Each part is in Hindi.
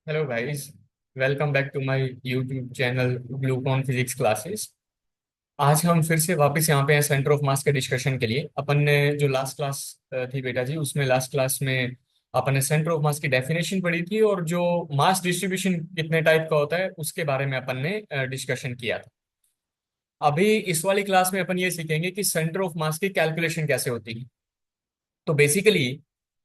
Hello guys. Welcome back to my YouTube channel Glucon physics classes. आज हम फिर से वापस यहाँ पे हैं सेंटर ऑफ मास के डिस्कशन के लिए। अपन ने जो लास्ट क्लास थी बेटा जी, उसमें लास्ट क्लास में अपन ने सेंटर ऑफ मास की डेफिनेशन पढ़ी थी और जो मास डिस्ट्रीब्यूशन कितने टाइप का होता है उसके बारे में अपन ने डिस्कशन किया था। अभी इस वाली क्लास में अपन ये सीखेंगे कि सेंटर ऑफ मास की कैलकुलेशन कैसे होती है। तो बेसिकली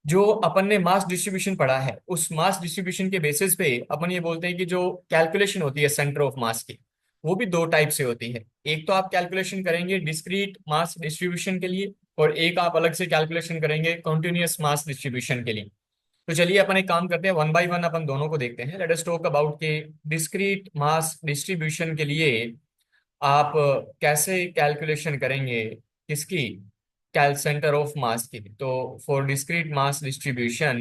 जो अपन ने मास डिस्ट्रीब्यूशन पढ़ा है उस मास डिस्ट्रीब्यूशन के बेसिस पे अपन ये बोलते हैं कि जो कैलकुलेशन होती है सेंटर ऑफ मास की, वो भी दो टाइप से होती है। एक तो आप कैलकुलेशन करेंगे डिस्क्रीट मास डिस्ट्रीब्यूशन के लिए, और एक आप अलग से कैलकुलेशन करेंगे कॉन्टिन्यूअस मास डिस्ट्रीब्यूशन के लिए। तो चलिए अपन एक काम करते हैं, वन बाय वन अपन दोनों को देखते हैं। लेट अस टॉक अबाउट के डिस्क्रीट मास डिस्ट्रीब्यूशन के लिए आप कैसे कैलकुलेशन करेंगे किसकी, कैल सेंटर ऑफ मास की। तो for discrete mass distribution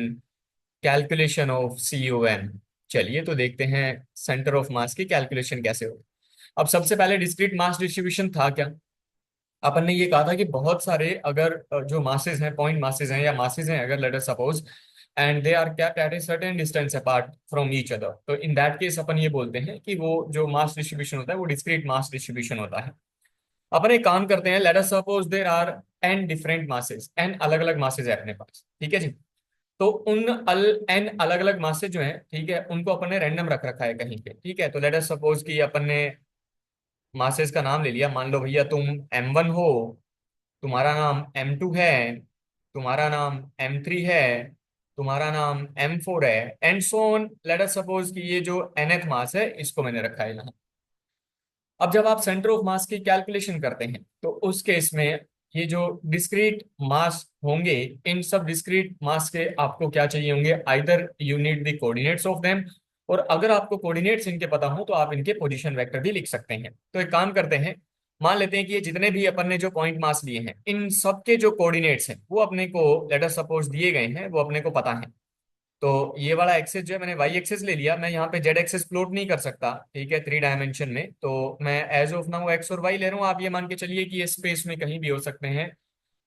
calculation of COM। चलिए तो देखते हैं सेंटर ऑफ मास की कैलकुलेशन कैसे हो। अब सबसे पहले डिस्क्रीट मास डिस्ट्रीब्यूशन था क्या। अपन ने ये कहा था कि बहुत सारे अगर जो मासेस हैं, पॉइंट मासेस हैं या मासेस हैं, अगर let us suppose and they are kept at a certain distance apart from each other, तो इन दैट केस अपन ये बोलते हैं कि वो जो मास डिस्ट्रीब्यूशन होता है वो डिस्क्रीट मास डिस्ट्रीब्यूशन होता है। अपन एक काम करते हैं, let us suppose there are n different masses, n अलग अलग मासेस है अपने पास, ठीक है जी। तो उन n अलग अलग मासेस जो हैं, ठीक है, उनको अपन ने रैंडम रख रखा है कहीं पे, ठीक है। तो लेट अस सपोज कि अपन ने मासेस का नाम ले लिया। मान लो भैया तुम M1 हो, तुम्हारा नाम M2 है, तुम्हारा नाम M3 है, तुम्हारा नाम M4 है, and so on. Late us suppose कि ये जो nth मास है इसको मैंने रखा है यहाँ। अब जब आप सेंटर ऑफ मास की कैलकुलेशन करते हैं तो उस केस में ये जो डिस्क्रीट मास होंगे, इन सब डिस्क्रीट मास के आपको क्या चाहिए होंगे, either you need the coordinates of them, और अगर आपको कोऑर्डिनेट्स इनके पता हो तो आप इनके पोजीशन वेक्टर भी लिख सकते हैं। तो एक काम करते हैं, मान लेते हैं कि ये जितने भी अपन ने जो पॉइंट मास लिए हैं इन सब के जो कोऑर्डिनेट्स हैं वो अपने को लेट अस सपोज दिए गए हैं, वो अपने को पता है। तो ये वाला एक्सेस जो है मैंने वाई एक्सेस ले लिया, मैं यहाँ पे जेड एक्सेस प्लॉट नहीं कर सकता, ठीक है, थ्री डायमेंशन में। तो मैं एज ऑफ नाउ एक्स और वाई ले रहा हूँ। आप ये मान के चलिए कि ये स्पेस में कहीं भी हो सकते हैं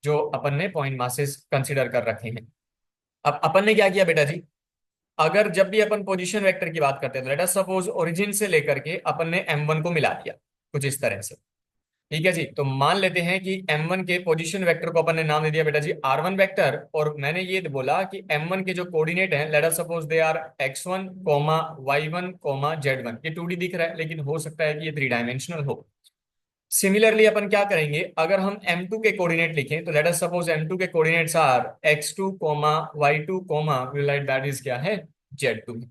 जो अपन ने पॉइंट मासेस कंसिडर कर रखे हैं। अब अपन ने क्या किया बेटा जी, अगर जब भी अपन पोजीशन वेक्टर की बात करते हैं तो लेट अस सपोज ओरिजिन से लेकर के अपन ने M1 को मिला दिया कुछ इस तरह से, ठीक है जी। तो मान लेते हैं कि M1 के पोजीशन वेक्टर को अपन ने नाम दे दिया बेटा जी R1 वेक्टर, और मैंने ये बोला कि M1 के जो कोऑर्डिनेट हैं let us suppose they are x1 y1 z1। ये 2D दिख रहा है लेकिन हो सकता है कि ये थ्री डायमेंशनल हो। सिमिलरली अपन क्या करेंगे, अगर हम M2 के कोऑर्डिनेट लिखें तो लेट अस सपोज M2 के coordinates are x2 y2 will write that is क्या है, z2।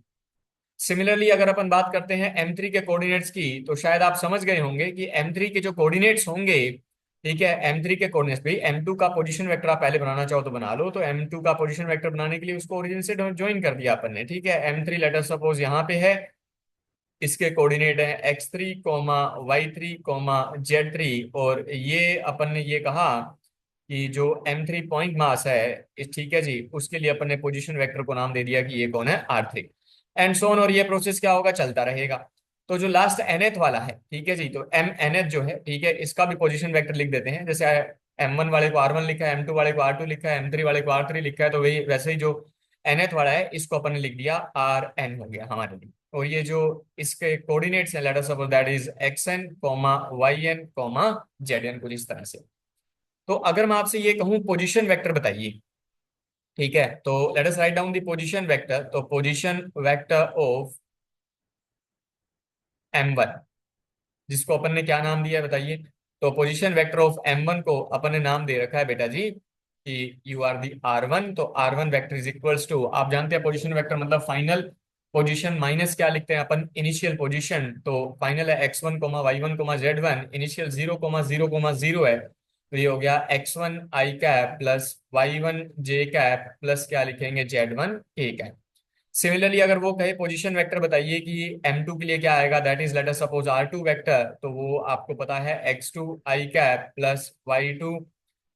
सिमिलरली अगर अपन बात करते हैं M3 के कोऑर्डिनेट्स की, तो शायद आप समझ गए होंगे कि M3 के जो कोऑर्डिनेट्स होंगे, ठीक है, M3 के कोऑर्डिनेट्स भी M2 का पोजीशन वेक्टर आप पहले बनाना चाहो तो बना लो। तो M2 का पोजीशन वेक्टर बनाने के लिए उसको ओरिजिन से ज्वाइन कर दिया अपन ने, ठीक है। M3 लेटर सपोज यहाँ पे है, इसके कोऑर्डिनेट है x3 y3 z3, और ये अपन ने ये कहा कि जो M3 पॉइंट मास है ठीक है जी, उसके लिए अपन ने पोजीशन वेक्टर को नाम दे दिया कि ये कौन है, R3, एंड सो ऑन। और ये प्रोसेस क्या होगा, चलता रहेगा। तो जो लास्ट nth वाला है, ठीक है जी, तो MNth जो है, ठीक है, इसका भी पोजीशन वेक्टर लिख देते हैं। जैसे M1 वाले को R1 लिखा है, M2 वाले को R2 लिखा है, M3 वाले को R3 लिखा है, तो वही वैसे ही जो nth वाला है इसको अपन ने लिख दिया RN हो गया हमारे लिए। और ये जो इसके कोऑर्डिनेट्स हैं let us suppose that is XN YN ZN, कुछ इस तरह से। तो अगर मैं आपसे ये कहूं पोजीशन वेक्टर बताइए, ठीक है, तो late us write down the position vector. तो पोजीशन वेक्टर ऑफ M1, जिसको अपन ने क्या नाम दिया है बताइए। तो पोजीशन वेक्टर ऑफ M1 को अपन ने नाम दे रखा है बेटा जी कि यू आर दी R1। तो R1 vector is equals to, आप जानते हैं पोजीशन वेक्टर मतलब फाइनल पोजीशन माइनस क्या लिखते हैं अपन, इनिशियल पोजीशन। तो फाइनल है x1 y1 z1, इनिशियल 0 0 0 है, तो ये हो गया x1 i cap plus y1 j cap plus क्या लिखेंगे z1 k कैप। सिमिलरली अगर वो कहे पोजीशन वेक्टर बताइए कि M2 के लिए क्या आएगा, that is late us suppose R2 vector, तो वो आपको पता है x2 i cap plus y2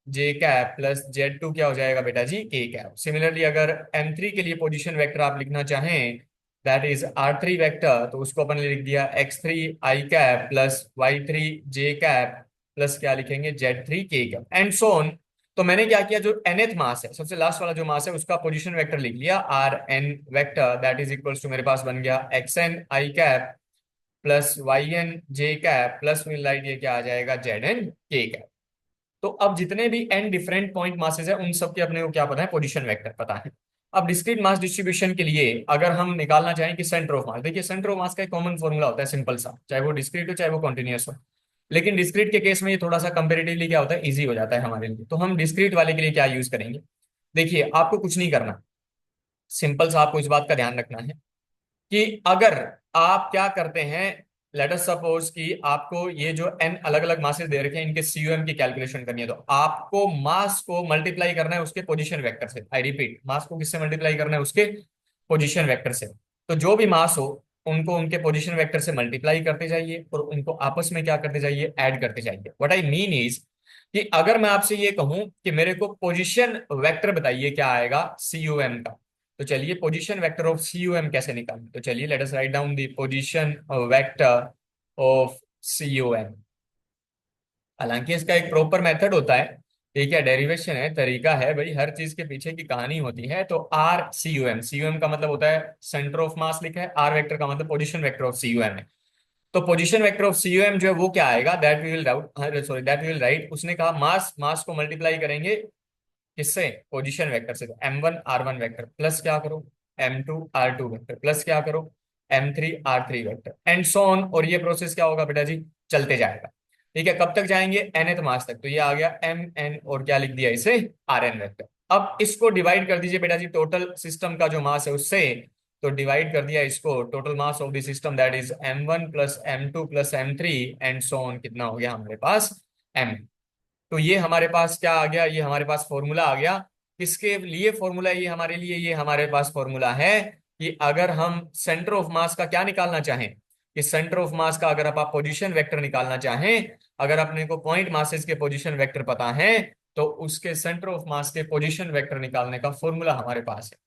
j cap plus z2 क्या हो जाएगा बेटा जी, k कैप। सिमिलरली अगर M3 के लिए पोजीशन वेक्टर आप लिखना चाहें दैट इज R3 वेक्टर, तो उसको अपन ने लिख दिया x3 i cap plus y3 j cap plus क्या लिखेंगे z3 k cap, and so on. तो मैंने क्या किया, जो nth मास है, सबसे लास्ट वाला जो मास है, उसका पोजीशन वेक्टर लिख लिया r n vector, that is equals to मेरे पास बन गया x n i cap plus y n j cap plus will write ये क्या आ जाएगा जेड एन के कैप। तो अब जितने भी एन डिफरेंट पॉइंट मासेस है उन सबके अपने को क्या पता है, पोजीशन वेक्टर पता है। अब डिस्क्रीट मास डिस्ट्रीब्यूशन के लिए अगर हम निकालना चाहें कि सेंटर ऑफ मास, देखिए सेंटर ऑफ मास का एक कॉमन फॉर्मूला होता है सिंपल सा, चाहे वो डिस्क्रीट हो चाहे वो कॉन्टिन्यूअस हो। लेकिन डिस्क्रीट के केस में ये थोड़ा सा कंपेरेटिवली क्या होता है, इजी हो जाता है हमारे लिए। तो हम डिस्क्रीट वाले के लिए क्या यूज करेंगे, देखिए आपको कुछ नहीं करना, सिंपल सा आपको इस बात का ध्यान रखना है कि अगर आप क्या करते हैं, लेट अस सपोज कि आपको ये जो एन अलग अलग मासेस दे रखे हैं इनके सीयूएम की कैलकुलेशन करनी है, तो आपको मास को मल्टीप्लाई करना है उसके पोजीशन वेक्टर से। आई रिपीट, मास को किससे मल्टीप्लाई करना है, उसके पोजीशन वेक्टर से। तो जो भी मास हो उनको उनके पोजीशन वेक्टर से मल्टीप्लाई करते जाइए और उनको आपस में क्या करते जाइए, ऐड करते जाइए। व्हाट आई मीन इज कि अगर मैं आपसे ये कहूं कि मेरे को पोजीशन वेक्टर बताइए क्या आएगा सीयूएम का, तो चलिए पोजीशन वेक्टर ऑफ सीयूएम कैसे निकालें, तो चलिए let us write down the position vector of CUM. हालांकि इसका एक प्रॉपर मेथड होता है, ठीक है, डेरिवेशन है, तरीका है भाई, हर चीज के पीछे की कहानी होती है। तो आर सीयूएम, सीयूएम का मतलब होता है सेंटर ऑफ मास लिखा है, आर वेक्टर का मतलब पोजीशन वेक्टर ऑफ सीयूएम है। तो पोजीशन वेक्टर ऑफ सीयूएम जो है वो क्या आएगा, that we will rout, sorry that we will write, उसने कहा मास, मास को मल्टीप्लाई करेंगे किससे, पोजीशन वेक्टर से। तो m1 r1 वेक्टर प्लस क्या करो m2 r2 वेक्टर प्लस क्या करो m3 r3 vector and so on. और ये प्रोसेस क्या होगा बेटा जी, चलते जाएगा। ठीक है, कब तक जाएंगे, nth मास तक। तो ये आ गया mn और क्या लिख दिया इसे, rn वेक्टर। अब इसको डिवाइड कर दीजिए बेटा जी टोटल सिस्टम का जो मास है उससे। तो डिवाइड कर दिया इसको total mass of the system, that is m1 plus m2 plus m3 and so on, कितना हो गया हमारे पास m। तो ये हमारे पास क्या आ गया, ये हमारे पास फॉर्मूला आ गया। किसके लिए फॉर्मूला है ये हमारे लिए, ये हमारे पास फॉर्मूला है कि अगर हम सेंटर ऑफ मास का क्या निकालना चाहें, कि सेंटर ऑफ मास का अगर आप पोजीशन वेक्टर निकालना चाहें, अगर अपने को पॉइंट मासेस के पोजीशन वेक्टर पता है, तो उसके सेंटर ऑफ मास के पोजीशन वेक्टर निकालने का फॉर्मूला हमारे पास है।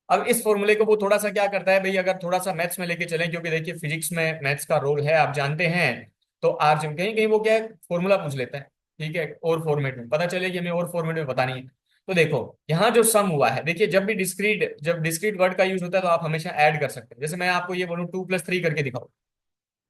अब इस फॉर्मूले को वो थोड़ा सा क्या करता है भाई, अगर थोड़ा सा मैथ्स में लेके चलें, क्योंकि देखिए फिजिक्स में मैथ्स का रोल है आप जानते हैं, तो आज कहीं कहीं वो क्या है, फॉर्मूला पूछ लेता है, ठीक है, और फॉर्मेट में पता चले कि हमें और फॉर्मेट में पता नहीं है। तो देखो यहाँ जो सम हुआ है, देखिए जब डिस्क्रीट वर्ड का यूज होता है तो आप हमेशा ऐड कर सकते हैं। जैसे मैं आपको ये बोलूँ 2+3 करके दिखाओ,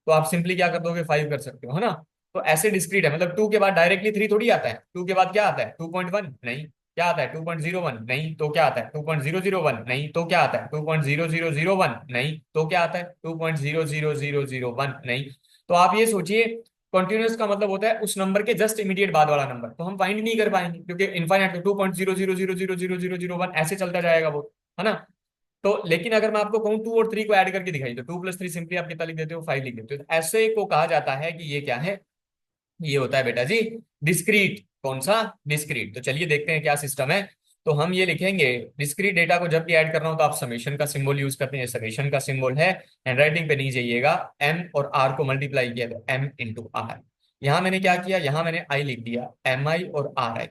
तो आप सिंपली क्या कर दोगे, 5 कर सकते हो, है ना। तो ऐसे डिस्क्रीट है, मतलब 2 के बाद डायरेक्टली 3 थोड़ी आता है, 2 के बाद क्या आता है 2.1 नहीं, क्या आता है 2.01 नहीं, तो क्या आता है 2.001 नहीं, तो क्या आता है 2.0001 नहीं, तो क्या आता है 2.00001 नहीं। तो आप ये सोचिए, कॉन्टिन्यूस का मतलब होता है उस नंबर के जस्ट इमीडिएट बाद वाला नंबर, तो हम फाइंड नहीं कर पाएंगे क्योंकि इनफाइनाइट 2.0000000 ऐसे चलता जाएगा वो, है ना। तो लेकिन अगर मैं आपको कहूं 2 और 3 को ऐड करके दिखाई, तो 2+3 सिंपली आप कितना लिख देते हो, 5 लिख देते हो। तो ऐसे को कहा जाता है कि ये क्या है, ये होता है बेटा जी डिस्क्रीट। कौन सा, डिस्क्रीट। तो चलिए देखते हैं क्या सिस्टम है। तो हम ये लिखेंगे, डिस्क्रीट डेटा को जब भी ऐड करना हो तो आप समेशन का सिंबल यूज करते हैं, समेशन का सिंबल है हैंडराइटिंग पे नहीं जाइएगा, एम और आर को मल्टीप्लाई किया तो m × r। यहाँ मैंने क्या किया, यहाँ मैंने आई लिख दिया, mi और ri।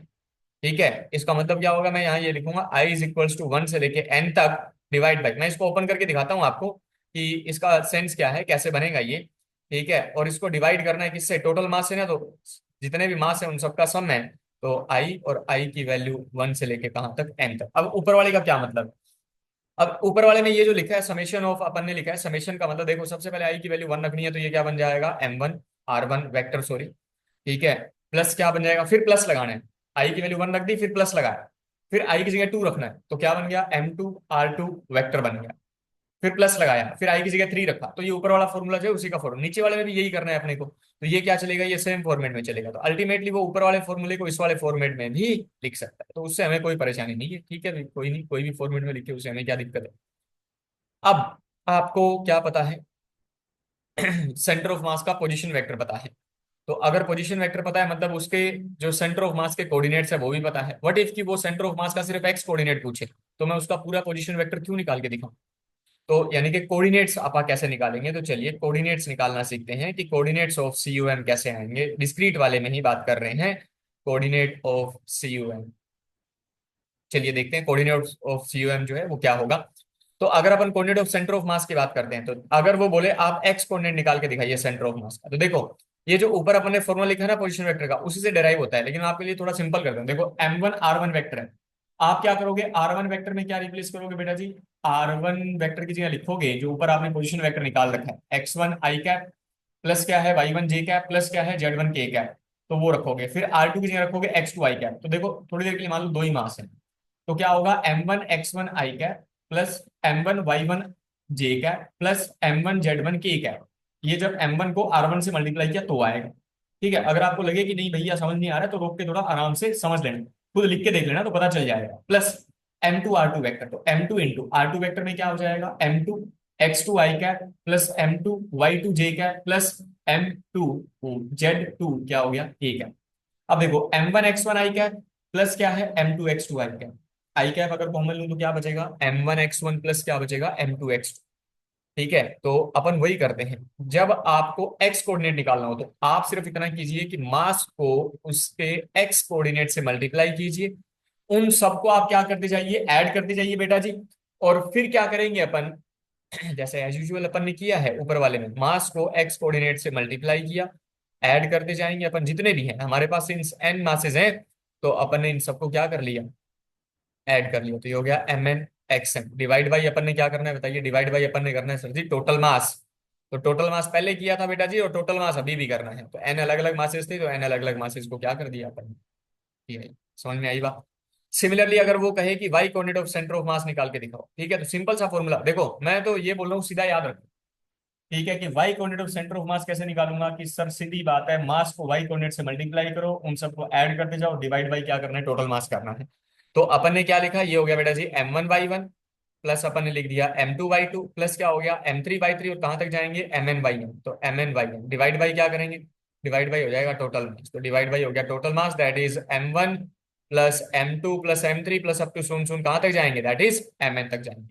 ठीक है, इसका मतलब क्या होगा, मैं यहाँ ये लिखूंगा i इज इक्वल्स टू 1 से लेके n तक डिवाइड बाई, मैं इसको ओपन करके दिखाता हूँ आपको कि इसका सेंस क्या है, कैसे बनेगा ये। ठीक है, और इसको डिवाइड करना है किससे, टोटल मास है ना, तो जितने भी मास है उन सबका सम है। तो i और i की वैल्यू 1 से लेके कहाँ तक, n तक। अब ऊपर वाले का क्या मतलब, अब ऊपर वाले में ये जो लिखा है समेशन ऑफ, अपन ने लिखा है समेशन का मतलब, देखो सबसे पहले i की वैल्यू 1 रखनी है, तो ये क्या बन जाएगा m1 r1 वेक्टर, सॉरी, ठीक है, प्लस क्या बन जाएगा, फिर प्लस लगाना है, आई की वैल्यू 1 रख दी फिर प्लस लगाया, फिर आई की जगह 2 रखना है, तो क्या बन गया m2 r2 वेक्टर बन गया, फिर प्लस लगाया, फिर आई की जगह 3 रखा, तो ये ऊपर वाला फॉर्मूला जो है उसी का फॉर्मूला, नीचे वाले में भी यही करना है अपने को। तो ये क्या चलेगा, ये सेम फॉर्मेट में चलेगा, तो अल्टीमेटली वो ऊपर वाले फॉर्मूले को इस वाले फॉर्मेट में भी लिख सकता है, तो उससे हमें कोई परेशानी नहीं है, ठीक है, कोई नहीं, कोई भी फॉर्मेट में लिखे उससे हमें क्या दिक्कत है। अब आपको क्या पता है, सेंटर ऑफ मास का पोजीशन वेक्टर पता है। तो अगर पोजीशन वेक्टर पता है मतलब उसके जो सेंटर ऑफ मास के कोऑर्डिनेट्स है वो भी पता है। व्हाट इफ कि वो सेंटर ऑफ मास का सिर्फ एक्स कोऑर्डिनेट पूछे, तो मैं उसका पूरा पोजीशन वेक्टर क्यों निकाल के दिखाऊं। तो यानी कि कोऑर्डिनेट्स आप कैसे निकालेंगे, तो चलिए कोऑर्डिनेट्स निकालना सीखते हैं कि कोऑर्डिनेट्स ऑफ सीयूएम कैसे आएंगे, डिस्क्रीट वाले में ही बात कर रहे हैं, कोऑर्डिनेट ऑफ सीयूएम। चलिए देखते हैं कोऑर्डिनेट ऑफ सीयूएम जो है वो क्या होगा। तो अगर अपन coordinate of centre of mass की बात करते हैं, तो अगर वो बोले आप एक्स कोऑर्डिनेट निकाल के दिखाइए सेंटर ऑफ मास का, तो देखो ये जो ऊपर अपन ने फॉर्मूला लिखा है ना पोजीशन वेक्टर का, उसी से डेराइव होता है, लेकिन आपके लिए थोड़ा सिंपल करते हैं। देखो M1 R1 वेक्टर है, आप क्या करोगे, R1 वेक्टर में क्या रिप्लेस करोगे बेटा जी, R1 वेक्टर की जगह लिखोगे जो ऊपर आपने पोजीशन वेक्टर निकाल रखा है, X1 I कैप प्लस क्या है Y1 J कैप प्लस क्या है Z1 K कैप, तो वो रखोगे। फिर R2 की जगह रखोगे X2 I कैप। तो देखो थोड़ी देर के लिए मान लो दो ही मास है, तो क्या होगा M1 X1 I cap plus M1 Y1 J cap plus M1 Z1 K cap. ये जब M1 को R1 से मल्टीप्लाई किया तो आएगा। ठीक है, अगर आपको लगे कि नहीं भैया समझ नहीं आ रहा है तो रोक के थोड़ा आराम से समझ लेना, खुद लिख के देख लेना तो पता चल जाएगा। प्लस M2 R2 वेक्टर, तो M2 इंटू R2 वेक्टर में क्या हो जाएगा, M2 X2 I cap plus M2 Y2 J cap plus M2 Z2 क्या हो गया K कैप। अब देखो M1 X1 I cap plus क्या है M2 X2 I cap, I cap अगर कॉमन लूं तो क्या बचेगा M1 X1 प्लस क्या बचेगा M2 X2। ठीक है, तो अपन वही करते हैं, जब आपको एक्स कोऑर्डिनेट निकालना हो तो आप सिर्फ इतना कीजिए कि मास को उसके एक्स कोऑर्डिनेट से मल्टीप्लाई कीजिए, उन सबको आप क्या करते जाइए, ऐड करते जाइए बेटा जी। और फिर क्या करेंगे अपन, जैसे एज यूजुअल अपन ने किया है ऊपर वाले में, मास को एक्स कोऑर्डिनेट से मल्टीप्लाई किया, ऐड करते जाएंगे अपन जितने भी हैं हमारे पास, इन एन मासेस हैं, तो अपन ने इन सबको क्या कर लिया, ऐड कर लिया, तो ये हो गया MnXn। डिवाइड बाई अपन ने क्या करना है बताइए, डिवाइड बाई अपन ने करना है सर जी टोटल मास। तो टोटल मास पहले किया था बेटा जी, और टोटल मास अभी भी करना है, तो एन अलग अलग मासेस थे तो एन अलग अलग मासेस को क्या कर दिया अपन ने, ये समझ में आई बात। सिमिलरली अगर वो कहे कि y coordinate of centre of mass निकाल के दिखाओ, ठीक है, तो सिंपल सा फॉर्मूला देखो, मैं तो ये बोल रहा हूँ सीधा याद रखो। ठीक है, कि y coordinate of centre of mass कैसे निकालूंगा, कि सर सीधी बात है, मास को वाई कोऑर्डिनेट से मल्टीप्लाई करो, उन सबको ऐड करते जाओ, डिवाइड बाई क्या करना है, टोटल मास करना है। तो अपन ने क्या लिखा, ये हो गया बेटा जी M1 Y1 प्लस अपन ने लिख दिया M2 Y2 प्लस क्या हो गया M3 Y3, और कहां तक जाएंगे MnY1, तो MnY1 डिवाइड बाई क्या करेंगे, डिवाइड बाई हो जाएगा टोटल मास, तो डिवाइड बाई हो गया total mass, that is M1 plus M2 plus M3 plus up to सुन सुन कहां तक जाएंगे, दैट इज Mn तक जाएंगे।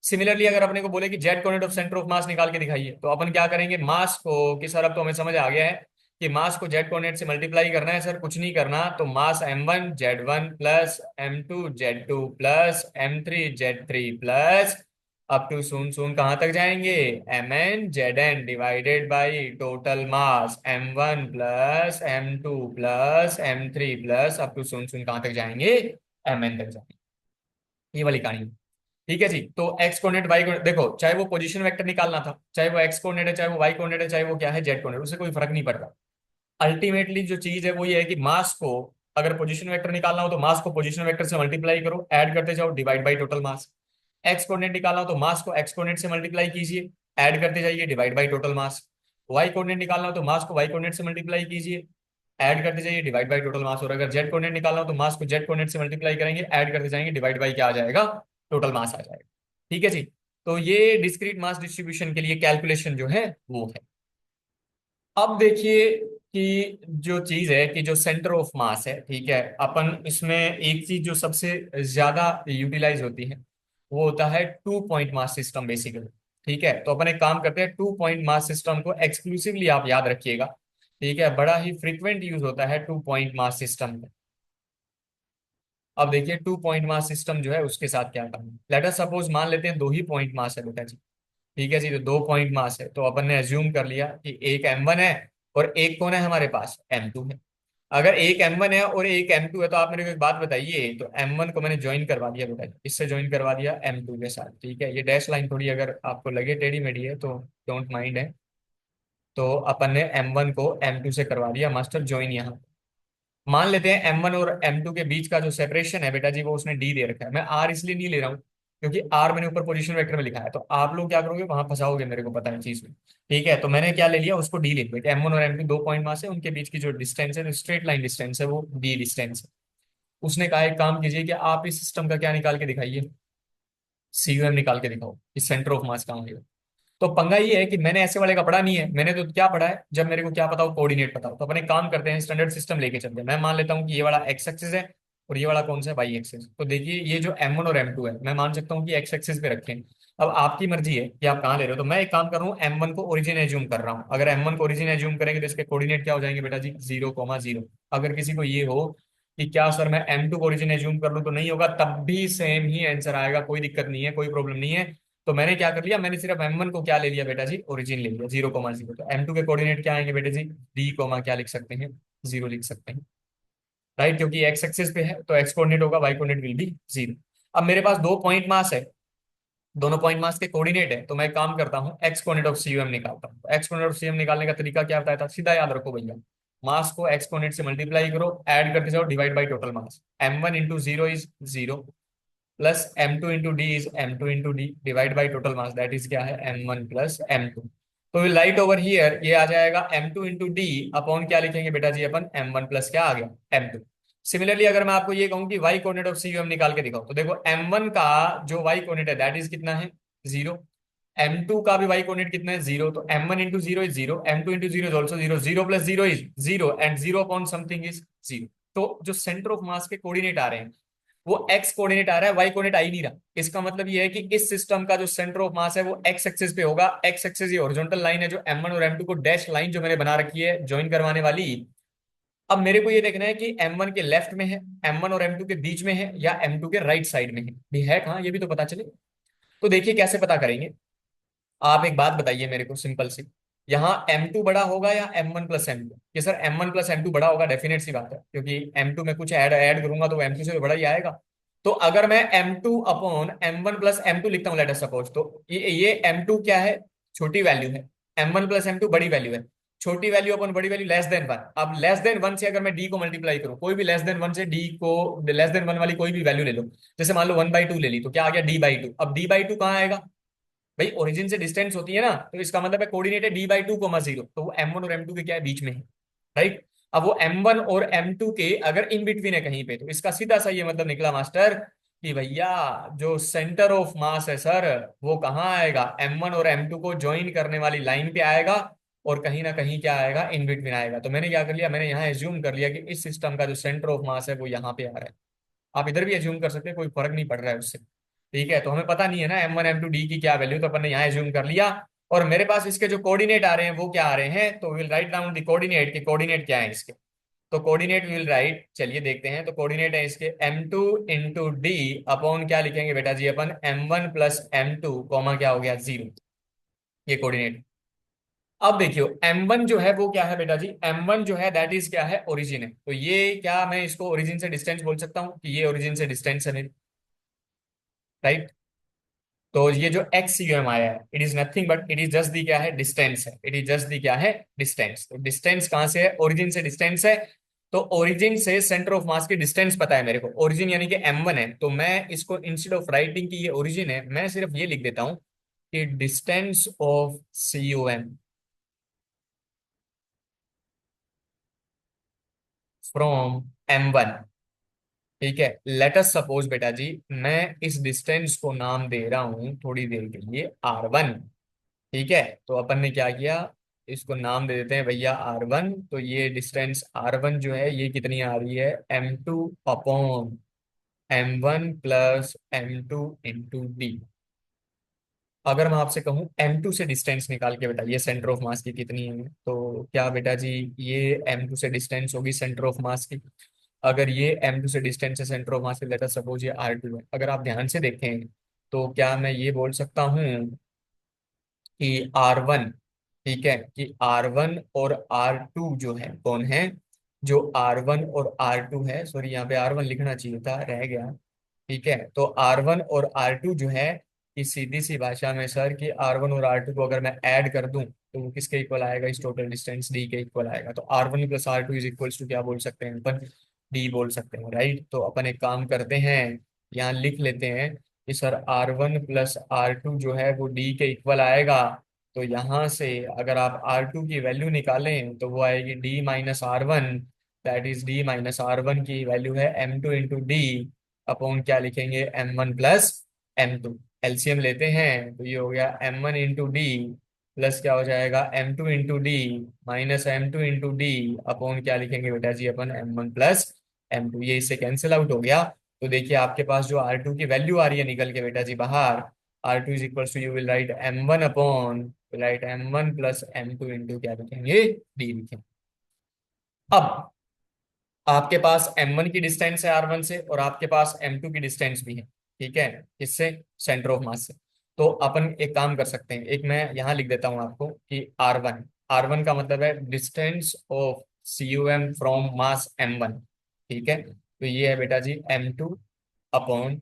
सिमिलरली अगर अपने को बोले कि Z coordinate of centre of mass निकाल के दिखाइए, तो अपन क्या करेंगे, मास को, कि सर अब तो हमें समझ आ गया है कि मास को जेड कोऑर्डिनेट से मल्टीप्लाई करना है, सर कुछ नहीं करना, तो mass M1 Z1 plus M2 Z2 plus M3 Z3 plus up to soon soon कहां तक जाएंगे, Mn Zn divided by total mass M1 plus M2 plus M3 plus up to soon soon कहां तक जाएंगे, Mn तक जाएंगे। ये वाली कहानी। ठीक है जी, तो एक्स कोऑर्डिनेट वाई कोऑर्डिनेट, देखो चाहे वो पोजीशन वेक्टर निकालना था, चाहे वो एक्स कोऑर्डिनेट है, चाहे वो वाई कोऑर्डिनेट है, चाहे वो क्या है जेड कोऑर्डिनेट, उससे कोई फर्क नहीं पड़ता। अल्टीमेटली जो चीज है वो ये है कि मास को अगर पोजीशन वेक्टर निकालना हो तो मास को पोजीशन वेक्टर से मल्टीप्लाई करो, ऐड करते जाओ, divide by total mass. X coordinate निकालना हो तो मास को एक्स कोऑर्डिनेट से मल्टीप्लाई कीजिए, ऐड करते जाइए, divide by total mass. Y coordinate निकालना हो तो मास को वाई कोऑर्डिनेट से मल्टीप्लाई कीजिए, ऐड करते जाइए, डिवाइड बाई टोटल मास। और अगर जेड कोऑर्डिनेट निकालना हो तो मास को जेड कोऑर्डिनेट से मल्टीप्लाई करेंगे, ऐड करते जाएंगे, डिवाइड बाई क्या आ जाएगा, टोटल मास आ जाएगा। ठीक है जी, तो ये डिस्क्रीट मास डिस्ट्रीब्यूशन के लिए कैलकुलेशन जो है वो है। अब देखिए कि जो चीज है कि जो सेंटर ऑफ मास है, ठीक है, अपन इसमें एक चीज जो सबसे ज्यादा यूटिलाइज होती है वो होता है 2 पॉइंट मास सिस्टम बेसिकली। ठीक है, तो अपन एक काम करते हैं, 2 पॉइंट मास सिस्टम को एक्सक्लूसिवली आप याद रखिएगा। ठीक है, बड़ा ही फ्रीक्वेंट यूज होता है 2 पॉइंट मास सिस्टम। अब देखिए 2 पॉइंट मास सिस्टम जो है उसके साथ क्या करना है, लेट अस सपोज मान लेते हैं दो ही पॉइंट मास है बेटा जी। ठीक है जी, तो 2 पॉइंट मास है, तो अपन ने अज्यूम कर लिया कि एक M1 है और एक कौन है हमारे पास, M2 है। अगर एक M1 है और एक M2 है तो आप मेरे को एक बात बताइए, तो M1 को मैंने ज्वाइन करवा दिया बेटा जी, इससे ज्वाइन करवा दिया M2 के साथ। ठीक है, ये डैश लाइन थोड़ी अगर आपको लगे टेढ़ी मेढ़ी है तो डोंट माइंड है। तो अपन ने M1 को M2 से करवा दिया मास्टर ज्वाइन यहाँ। मान लेते हैं M1 और M2 के बीच का जो सेपरेशन है बेटा जी वो उसने D दे रखा है, मैं R इसलिए नहीं ले रहा हूँ क्योंकि R मैंने ऊपर पोजीशन वेक्टर में लिखा है, तो आप लोग क्या करोगे वहां फंसाओगे, मेरे को पता है चीज में। ठीक है, तो मैंने क्या ले लिया, उसको D लिख दिया, M1 और M2 2 पॉइंट मास है, उनके बीच की जो डिस्टेंस है, स्ट्रेट लाइन डिस्टेंस है, वो D डिस्टेंस है। उसने कहा एक काम कीजिए कि आप इस सिस्टम का क्या निकाल के दिखाइए, CUM निकाल के दिखाओ, इस सेंटर ऑफ मास कहाँ है। तो पंगा ये है कि मैंने ऐसे वाले का पढ़ा नहीं है, मैंने तो क्या पढ़ा है, जब मेरे को क्या पता हो कोऑर्डिनेट पता हो, तो अपन एक काम करते हैं स्टैंडर्ड सिस्टम लेके चलते हैं। मैं मान लेता हूँ कि ये वाला एक्स एक्सिस है और ये वाला कौन सा है, वाई एक्सिस। तो देखिए ये जो M1 और M2 है मैं मान सकता हूँ कि एक्स एक्सिस पे रखें। अब आपकी मर्जी है कि आप कहाँ ले रहे हो, तो मैं एक काम कर रहा हूँ M1 को ओरिजिन एज्यूम कर रहा हूँ। अगर M1 को ओरिजिन एज्यूम करेंगे तो इसके कोऑर्डिनेट क्या हो जाएंगे बेटा जी, 0,0। अगर किसी को ये हो कि क्या सर मैं M2 को ओरिजिन एज्यूम कर लूँ तो नहीं होगा, तब भी सेम ही आंसर आएगा, कोई दिक्कत नहीं है, कोई प्रॉब्लम नहीं है। तो मैंने क्या कर लिया, मैंने सिर्फ m1 को क्या ले लिया बेटा जी, ओरिजिन ले लिया 0,0। तो m2 के कोऑर्डिनेट क्या आएंगे बेटा जी, d कोमा क्या लिख सकते हैं, 0 लिख सकते हैं, राइट, क्योंकि x एक्सिस पे है तो x कोऑर्डिनेट होगा, y कोऑर्डिनेट विल बी 0। अब मेरे पास दो पॉइंट मास है, दोनों पॉइंट मास के कोऑर्डिनेट है, तो मैं एक काम करता हूँ x coordinate of C U M निकालता हूँ। तो x coordinate of C M निकालने का तरीका क्या बताया था, सीधा याद रखो भैया, मास को एक्स कोऑर्डिनेट से मल्टीप्लाई करो, ऐड करते जाओ, divide by total mass, m1 into zero is zero, plus m2 into D is m2 into D, divide by total mass that is क्या है m1 प्लस m2। तो विल राइट ओवर हियर, ये आ जाएगा m2 इंटू डी अपॉन क्या लिखेंगे बेटा जी अपन, m1 प्लस क्या आ गया m2। सिमिलरली अगर मैं आपको ये कहूं कि y coordinate of C U M निकाल के दिखाओ, तो देखो m1 का जो y कोऑर्डिनेट है दैट इज कितना है, 0। m2 का भी y कोऑर्डिनेट कितना है, 0। तो m1 into zero is zero, m2 into zero is also zero, zero plus zero is zero, and zero upon something is zero. तो जो सेंटर ऑफ मास के कोऑर्डिनेट आ रहे हैं वो एक्स कोऑर्डिनेट आ रहा है, वाई कोऑर्डिनेट आ ही नहीं रहा। इसका मतलब ये है कि इस सिस्टम का जो सेंटर ऑफ मास है वो एक्स एक्सिस पे होगा। एक्स एक्सिस ये हॉरिजॉन्टल लाइन है जो m1 और m2 को डैश लाइन जो मैंने बना रखी है ज्वाइन करवाने वाली। अब मेरे को ये देखना है कि m1 के लेफ्ट में है, m1 और m2 के बीच में है, या m2 के राइट साइड में है, भी है कहाँ ये भी तो पता चले। तो देखिए कैसे पता करेंगे, आप एक बात बताइए मेरे को सिंपल सी, यहाँ m2 बड़ा होगा या m1 प्लस m2, कि सर m1 प्लस m2 बड़ा होगा, डेफिनेट सी बात है, क्योंकि m2 में कुछ ऐड ऐड करूंगा तो m2 से तो बड़ा ही आएगा। तो अगर मैं m2 upon m1 plus m2 लिखता हूँ लेट अस सपोज, तो ये m2 क्या है, छोटी वैल्यू है, m1 प्लस m2 बड़ी वैल्यू है, छोटी वैल्यू अपॉन बड़ी वैल्यू लेस देन 1। अब लेस देन 1 से अगर मैं d को मल्टीप्लाई करूं, कोई भी लेस देन 1 से d को, लेस देन 1 वाली कोई भी वैल्यू ले लो, जैसे मान लो 1/2 ले ली, तो क्या आ गया d/2। अब d/2 कहाँ आएगा भाई, ओरिजिन से डिस्टेंस होती है ना, तो इसका मतलब है कोऑर्डिनेट है d/2, 0। तो वो m1 और m2 के क्या है, बीच में है, राइट। अब वो m1 और m2 के अगर इन बिटवीन है कहीं पे, तो इसका सीधा सा ये मतलब निकला मास्टर कि भैया जो सेंटर ऑफ मास है सर, वो कहाँ आएगा, m1 और m2 को ज्वाइन करने वाली लाइन पे आएगा, और कहीं ना कहीं क्या आएगा, इन बिटवीन आएगा। तो मैंने क्या कर लिया, मैंने यहाँ एज्यूम कर लिया कि इस सिस्टम का जो सेंटर ऑफ मास है वो यहाँ पे आ रहा है। आप इधर भी एज्यूम कर सकते हैं, कोई फर्क नहीं पड़ रहा है उससे, ठीक है। तो हमें पता नहीं है ना m1 m2 d की क्या वैल्यू, तो अपन ने यहाँ एज्यूम कर लिया। और मेरे पास इसके जो कोऑर्डिनेट आ रहे हैं वो क्या आ रहे हैं, तो will right down the coordinate, के कोऑर्डिनेट क्या है इसके। तो कोऑर्डिनेट विल राइट, चलिए देखते हैं। तो कोऑर्डिनेट है इसके m2 इंटू डी अपॉन क्या लिखेंगे बेटा जी अपन, m1 प्लस m2 कॉमा क्या हो गया 0, ये कोऑर्डिनेट। अब देखियो m1 जो है वो क्या है बेटा जी, m1 जो है दैट इज क्या है, ओरिजिन है। तो ये क्या मैं इसको ओरिजिन से डिस्टेंस बोल सकता हूँ कि ये ओरिजिन से डिस्टेंस है मेरी, राइट। तो ये जो एक्स यू एम आया है, it is nothing but it is just the क्या है, डिस्टेंस है, इट इज जस्ट दी क्या है, डिस्टेंस। तो डिस्टेंस कहाँ से है, ओरिजिन से डिस्टेंस है। तो ओरिजिन से सेंटर ऑफ मास की डिस्टेंस पता है मेरे को, ओरिजिन यानी कि m1 है, तो मैं इसको इंस्टेड ऑफ राइटिंग की ये ओरिजिन है, मैं सिर्फ ये लिख देता हूँ कि distance of C U M from m1, ठीक है। लेट अस सपोज बेटा जी, मैं इस डिस्टेंस को नाम दे रहा हूं थोड़ी देर के लिए r1, ठीक है। तो अपन ने क्या किया, इसको नाम दे देते हैं भैया r1। तो ये डिस्टेंस r1 जो है ये कितनी आ रही है, m2 upon m1 plus m2 into D. अगर मैं आपसे कहूँ m2 से डिस्टेंस निकाल के बताइए सेंटर ऑफ मास की कितनी है, तो क्या बेटा जी, ये m2 से डिस्टेंस होगी सेंटर ऑफ मास की। अगर ये m2 से डिस्टेंस है सेंटर ऑफ मास की, लेट अस सपोज ये r2 है। अगर आप ध्यान से देखें तो क्या मैं ये बोल सकता हूँ कि R1, ठीक है, कि R1 और R2 जो है कौन है, जो R1 और R2 है, सॉरी यहाँ पे R1 लिखना चाहिए था, रह गया, ठीक है। तो R1 और R2 जो है, कि सीधी सी भाषा में सर कि R1 और R2 को अगर मैं ऐड कर दूं तो वो किसके इक्वल आएगा, इस टोटल डिस्टेंस D के इक्वल आएगा। तो R1 plus R2 is equals to क्या बोल सकते हैं अपन, D बोल सकते हैं, राइट। तो अपन एक काम करते हैं, यहाँ लिख लेते हैं कि सर R1 प्लस R2 जो है वो D के इक्वल आएगा। तो यहाँ से अगर आप R2 की वैल्यू निकालें तो वो आएगी D-R1, दैट इज D-R1 की वैल्यू है m2 इंटू डी अपॉन क्या लिखेंगे, m1 प्लस m2। एलसीएम लेते हैं तो ये हो गया m1 इंटू डी प्लस क्या हो जाएगा, m2 into D minus m2 into D upon क्या लिखेंगे बेटा जी अपन, m1 प्लस m2। ये इससे कैंसिल आउट हो गया। तो देखिए आपके पास जो R2 की वैल्यू आ रही है निकल के बेटा जी बाहर, R2 is equal to, you will write m1 upon, write m1 plus m2 into क्या लिखेंगे, डी लिखेंगे। अब आपके पास m1 की डिस्टेंस है r1 से, और आपके पास m2 की डिस्टेंस भी है, ठीक है, इससे सेंटर ऑफ मास से। तो अपन एक काम कर सकते हैं, एक मैं यहाँ लिख देता हूँ आपको कि R1, R1 का मतलब है distance of CUM from mass M1। ठीक है, तो ये है बेटा जी M2 upon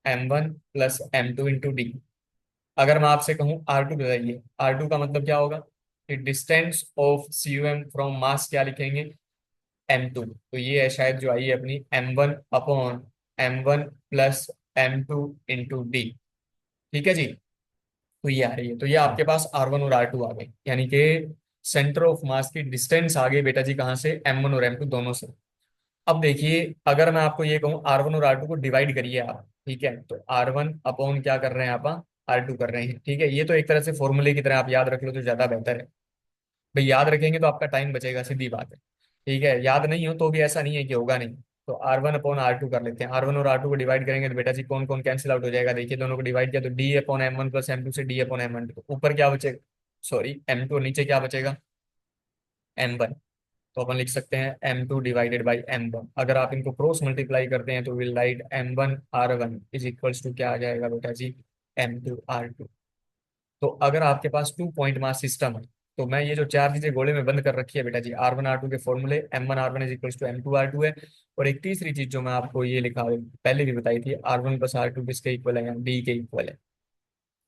M1 plus M2 into D. अगर मैं आपसे कहूँ R2 बताइए, R2 का मतलब क्या होगा कि डिस्टेंस ऑफ CUM फ्रॉम मास क्या लिखेंगे, M2। तो ये है शायद जो आई है अपनी M1 upon M1 plus M2 into D. ठीक है जी, तो ये आ रही है, तो ये आपके पास R1 और R2 आ गए, यानी कि सेंटर ऑफ मास की डिस्टेंस आ गई बेटा जी कहाँ से, M1 और M2 दोनों से। अब देखिए, अगर मैं आपको ये कहूँ R1 और R2 को डिवाइड करिए आप, ठीक है, तो R1 अपॉन क्या कर रहे हैं आप, R2 कर रहे हैं। ठीक है, ये तो एक तरह से फॉर्मूले की तरह आप याद रख लो तो ज्यादा बेहतर है। भाई याद रखेंगे तो आपका टाइम बचेगा, सीधी बात है। ठीक है, याद नहीं हो तो भी ऐसा नहीं है कि होगा नहीं। तो R1 अपॉन R2 कर लेते हैं, R1 और R2 को डिवाइड करेंगे तो बेटा जी कौन कौन कैंसिल आउट हो जाएगा, देखिए दोनों को डिवाइड किया तो D upon M1 plus M2 से D अपॉन M1, तो ऊपर क्या बचेगा, सॉरी M2, और नीचे क्या बचेगा, M1। तो अपन लिख सकते हैं M2 डिवाइडेड बाई M1। अगर आप इनको क्रॉस मल्टीप्लाई करते हैं तो will write M1 R1 is equals to क्या आ जाएगा बेटा जी, M2 R2। तो अगर आपके पास 2 पॉइंट मास सिस्टम है, तो मैं ये जो चार चीजें गोले में बंद कर रखी है बेटा जी, R1 R2 के फॉर्मूले, M1 R1 is equals to M2 R2 है। और एक तीसरी चीज जो मैं आपको ये लिखा पहले भी बताई थी, R1 प्लस R2 किसके इक्वल है, डी के इक्वल है।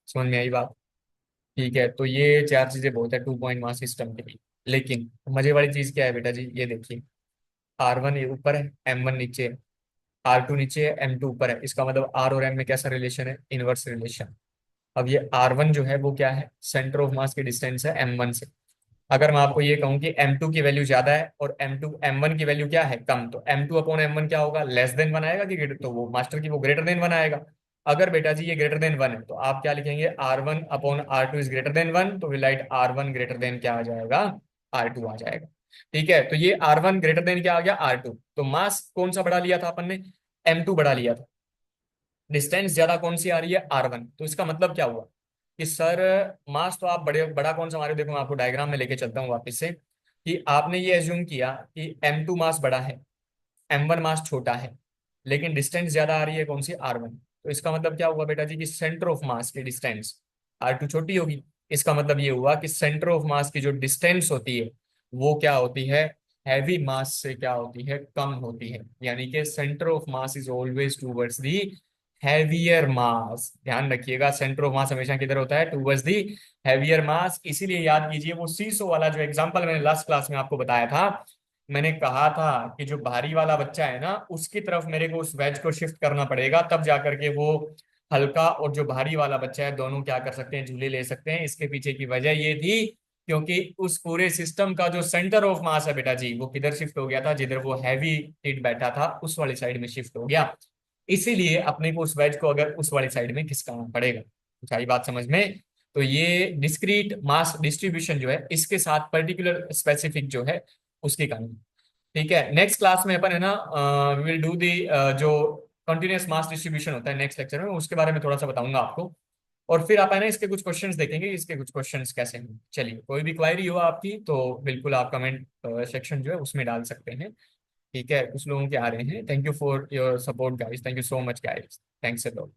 समझ में आई बात। ठीक है, तो ये चार चीजें बहुत है 2 पॉइंट मास सिस्टम के लिए। लेकिन मजे वाली चीज क्या है बेटा जी, ये देखिए, R1 ये ऊपर है, M1 नीचे है, R2 नीचे है, M2 ऊपर है। इसका मतलब R और M में कैसा रिलेशन है, इनवर्स रिलेशन। अब ये R1 जो है वो क्या है, सेंटर ऑफ मास की डिस्टेंस है M1 से। अगर मैं आपको ये कहूं कि M2 की वैल्यू ज्यादा है और M2 M1 की वैल्यू क्या है, कम, तो M2 अपॉन M1 क्या होगा, लेस देन बनाएगा कि greater? तो वो मास्टर की वो ग्रेटर देन बनाएगा। अगर बेटा जी ये ग्रेटर देन 1 है तो आप क्या लिखेंगे, R1 upon R2 is greater than 1, तो will right R1 greater than क्या आ जाएगा, R2 आ जाएगा। ठीक है, तो ये R1 ग्रेटर देन क्या आ गया, R2। तो मास कौन सा बढ़ा लिया था अपन ने, M2 बढ़ा लिया था। डिस्टेंस ज्यादा कौन सी आ रही है, R1। तो इसका मतलब क्या हुआ कि सर, मास तो आप बड़े बड़ा कौन सा हमारे, देखो मैं आपको डायग्राम में लेके चलता हूँ वापस से, कि आपने ये एज्यूम किया कि M2 मास बड़ा है, M1 मास छोटा है, लेकिन डिस्टेंस ज्यादा आ रही है कौन सी, R1। तो इसका मतलब क्या हुआ बेटा जी कि सेंटर ऑफ मास की डिस्टेंस R2 छोटी होगी। इसका मतलब ये हुआ कि सेंटर ऑफ मास की जो डिस्टेंस होती है वो क्या होती है, हैवी मास से क्या होती है, कम होती है। यानी कि centre of mass is always towards the heavier mass. ध्यान रखिएगा, सेंटर ऑफ मास हमेशा किधर होता है, टूवर्ड्स दी हैवियर मास। इसीलिए याद कीजिए वो सीसो वाला जो एग्जांपल मैंने लास्ट क्लास में आपको बताया था, मैंने कहा था कि जो भारी वाला बच्चा है ना उसकी तरफ मेरे को उस वेज को शिफ्ट करना पड़ेगा, तब जाकर के वो हल्का और जो भारी वाला बच्चा है दोनों क्या कर सकते हैं, झूले ले सकते हैं। इसके पीछे की वजह ये थी क्योंकि उस पूरे सिस्टम का जो सेंटर ऑफ मास है बेटा जी वो किधर शिफ्ट हो गया था, जिधर वो हैवी हिट बैठा था उस वाली साइड में शिफ्ट हो गया। इसीलिए अपने को उस वेज को अगर उस वाली साइड में खिसकाना पड़ेगा। कुछ आई बात समझ में। तो ये डिस्क्रीट मास डिस्ट्रीब्यूशन जो है इसके साथ पर्टिकुलर स्पेसिफिक जो है उसकी कहानी। ठीक है, नेक्स्ट क्लास में अपन है ना, विल डू दी जो कंटिन्यूअस मास डिस्ट्रीब्यूशन होता है, नेक्स्ट लेक्चर में उसके बारे में थोड़ा सा बताऊंगा आपको। और फिर आप है ना इसके कुछ क्वेश्चंस देखेंगे, इसके कुछ क्वेश्चंस कैसे हैं। चलिए, कोई भी क्वायरी हो आपकी तो बिल्कुल आप कमेंट सेक्शन जो है उसमें डाल सकते हैं। ठीक है, कुछ लोगों के आ रहे हैं। Thank you for your support guys, thank you so much guys, thanks a lot.